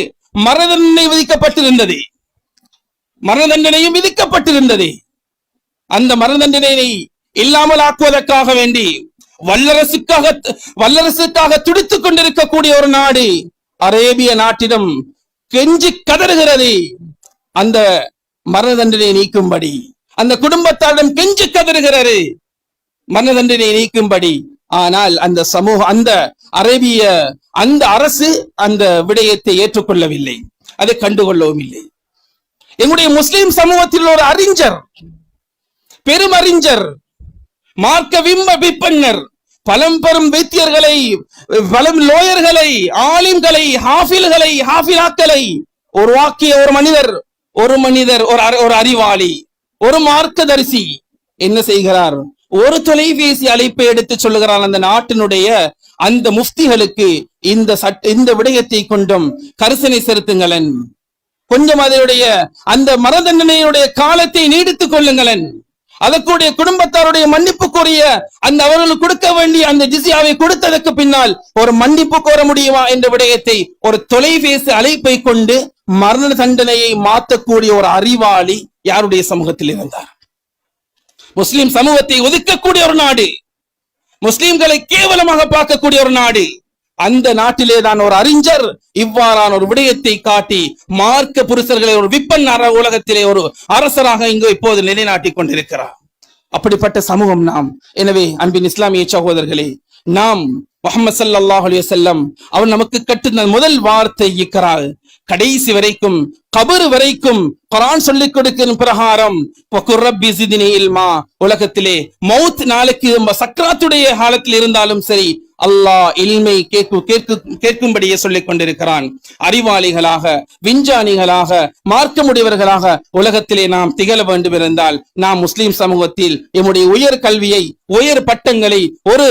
Speaker 1: மரண தண்டனை விதிக்கப்பட்டிருந்தது. மரண தண்டனையும் விதிக்கப்பட்டிருந்தது. அந்த மரண தண்டனை இல்லாமல் ஆக்குவதற்காக வேண்டி வல்லரசுக்காக துடித்துக் கொண்டிருக்கக்கூடிய ஒரு நாடு அரேபிய நாட்டிடம் கெஞ்சி கதறுகிறது. அந்த மரண தண்டனை நீக்கும்படி அந்த குடும்பத்தாரிடம் கெஞ்சி கதறுகிறது. மரண தண்டனை நீக்கும்படி ஆனால் அந்த சமூக அந்த அரேபிய அந்த அரசு அந்த விடயத்தை ஏற்றுக்கொள்ளவில்லை, அதை கண்டுகொள்ளவும் இல்லை. எங்களுடைய முஸ்லிம் சமூகத்தில் ஒரு அறிஞர், பெரும் அறிஞர், மார்க்க விற்பன்னர், பழம்பெரும் வைத்தியர்களை, பலம் லோயர்களை, ஆலிம்களை, ஹாஃபில்களை, ஹாஃபிலாக்களை உருவாக்கிய ஒரு மனிதர் ஒரு அறிவாளி, ஒரு மார்க்கதரிசி என்ன செய்கிறார்? ஒரு தொலைபேசி அழைப்பை எடுத்து சொல்லுகிறார் அந்த நாட்டினுடைய அந்த முஃப்திகளுக்கு, இந்த விடயத்தை கொண்டும் கரிசனை செலுத்துங்களன், கொஞ்சம் அதனுடைய அந்த மரணதண்டனையுடைய காலத்தை நீடித்துக் கொள்ளுங்களன், அதற்குடைய குடும்பத்தாருடைய மன்னிப்புக்குரிய அந்த அவர்களுக்கு கொடுக்க வேண்டிய அந்த ஜிஸியாவை கொடுத்ததற்கு பின்னால் ஒரு மன்னிப்பு கோர முடியுமா என்ற விடயத்தை ஒரு தொலைபேசி அழைப்பை கொண்டு மரண தண்டனையை மாற்றக்கூடிய ஒரு அறிவாளி யாருடைய சமூகத்தில் இருந்தார்? முஸ்லிம் சமூகத்தை ஒதுக்கக்கூடிய ஒரு நாடு, முஸ்லிம்களை கேவலமாக பார்க்கக்கூடிய ஒரு நாடு, அந்த நாட்டிலே தான் ஒரு அறிஞர் இவ்வாறான ஒரு விடயத்தை காட்டி மார்க்க புருஷர்களை ஒரு விப்பன் உலகத்திலே ஒரு அரசராக இங்கு இப்போது நிலைநாட்டிக் கொண்டிருக்கிறார். அப்படிப்பட்ட சமூகம் நாம். எனவே அன்பின் இஸ்லாமிய சகோதரர்களே, நாம் முஹம்மது ஸல்லல்லாஹு அலைஹி வஸல்லம் அவர் நமக்கு கட்டுன முதல் வார்த்தை இக்ரா, கடைசி வரைக்கும் கபர் வரைக்கும் குர்ஆன் சொல்லிக் கொடுக்கிற பிரகாரம் வகுர்ரப்பி ஸித்னி இல்மா, உலகத்திலே மௌத் நாளைக்கு சக்ராத்துடைய காலத்தில் இருந்தாலும் சரி அல்லாஹ் இல்மை கேட்கும்படியே சொல்லிக் கொண்டிருக்கிறான். அறிவாளிகளாக, விஞ்ஞானிகளாக, மார்க்கமுடையவர்களாக உலகத்திலே நாம் திகழ வேண்டும் இருந்தால் நாம் முஸ்லிம் சமூகத்தில் எம்முடைய உயர் கல்வியை, உயர் பட்டங்களை ஒரு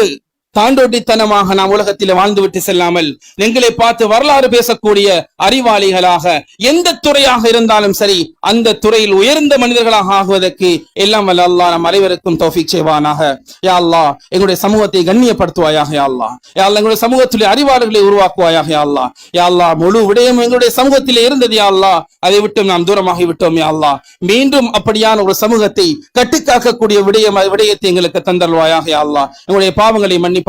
Speaker 1: தாண்டோட்டித்தனமாக நாம் உலகத்தில் வாழ்ந்துவிட்டு செல்லாமல் எங்களை பார்த்து வரலாறு பேசக்கூடிய அறிவாளிகளாக, எந்த துறையாக இருந்தாலும் சரி அந்த துறையில் உயர்ந்த மனிதர்களாக ஆகுவதற்கு எல்லாம் வல்ல அல்லாஹ் நம் அனைவருக்கும் தௌஃபீக் செய்வானாக. யா அல்லாஹ் எங்களுடைய சமூகத்தை கண்ணியப்படுத்துவாயாக. யா அல்லாஹ், யா அல்லாஹ் எங்களுடைய சமூகத்திலே அறிவாளர்களை உருவாக்குவாயாக. யா அல்லாஹ், யா அல்லாஹ் முழு விடயம் எங்களுடைய சமூகத்திலே இருந்தது. யா அல்லாஹ் அதை விட்டு நாம் தூரமாகி விட்டோம். யா அல்லாஹ் மீண்டும் அப்படியான ஒரு சமூகத்தை கட்டிக்காக்கக்கூடிய விடயத்தை எங்களுக்கு தந்தல்வாயாக. யா அல்லாஹ் எங்களுடைய பாவங்களை மன்னிப்பாயாக,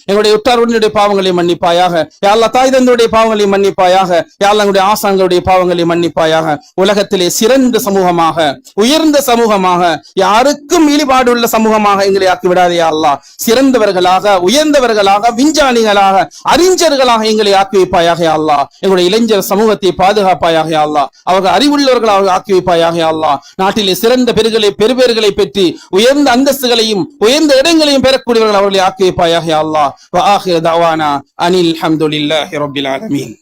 Speaker 1: எங்களுடைய உற்றாருடைய பாவங்களை மன்னிப்பாயாக. யா அல்லாஹ் தாய் தந்தையுடைய பாவங்களை மன்னிப்பாயாக. யா அல்லாஹ் எங்களுடைய ஆசான்களுடைய பாவங்களை மன்னிப்பாயாக. உலகத்திலே சிறந்த சமூகமாக, உயர்ந்த சமூகமாக, யாருக்கும் ஈடுபாடு உள்ள சமூகமாக எங்களை ஆக்கி விடாதே. யா அல்லாஹ் சிறந்தவர்களாக, உயர்ந்தவர்களாக, விஞ்ஞானிகளாக, அறிஞர்களாக எங்களை ஆக்கி வைப்பாயாக. யா அல்லாஹ் எங்களுடைய இளைஞர் சமூகத்தை பாதுகாப்பாயாக. யா அல்லாஹ் அவர்கள் அறிவுள்ளவர்களாக ஆக்கி வைப்பாயாக. யா அல்லாஹ் நாட்டிலே சிறந்த பெருபேறுகளை பெற்று உயர்ந்த அந்தஸ்துகளையும் உயர்ந்த இடங்களையும் பெறக்கூடியவர்கள் அவர்களை ஆக்கி வைப்பாயாக. யா அல்லாஹ் வ ஆகிரு தஅவானா அனில் ஹம்துலில்லாஹி ரப்பில் ஆலமீன்.